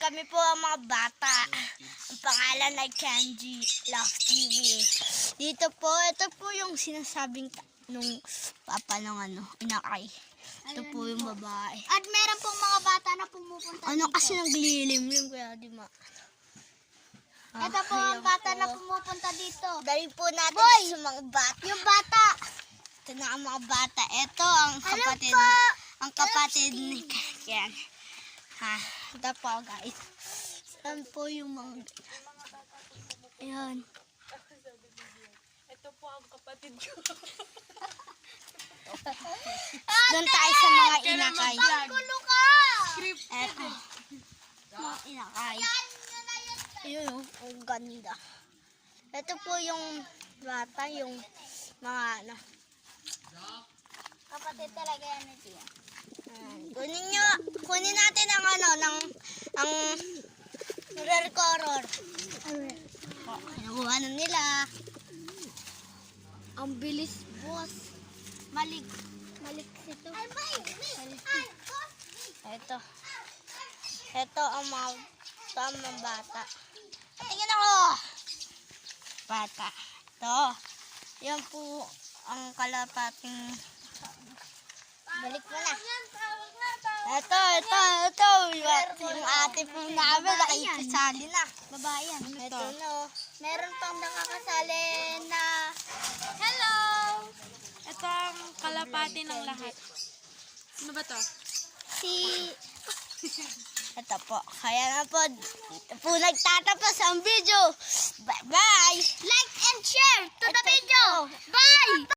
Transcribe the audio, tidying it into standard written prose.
kami po ang mga bata. Ang pangalan ay Kenji Love TV. Dito po, ito po yung sinasabing nung papa ng inakay. Ito po yung babae. At meron pong mga bata na pumupunta dito. Kasi naglilimlim kaya di ma... Ito po ang bata na pumupunta dito. Dali po natin Boy! sa mga bata. Yung bata. Ito na ang mga bata. Ito ang kapatid. po? Ang kapatid ni Ken. Ha, ito po guys. Saan po yung mga... Ayan. Ito po ang kapatid ko. Doon tayo sa mga inakay. Gulo ka. Eto. Mga inakay. Ayun oh, ang ganda. Ito po yung bata, yung mga Kapatid talaga yan ni Tia. Kunin natin ang ang recorder. Kinukuha na nila. Ang bilis, boss. Malik ito. Ito ang mga tamang bata. Tingnan ako! Bata. Ito. Yan po ang kalapating... Balik mo na. Ito. Yung ate po namin, nakikisali na. Babae yan. Ito no. Meron pang nakakasali na... Hello! Ito ang kalapati ng lahat. Ano ba to? Ito po. Kaya na po, dito po nagtatapos ang video. Bye-bye! Like and share to the video! Bye!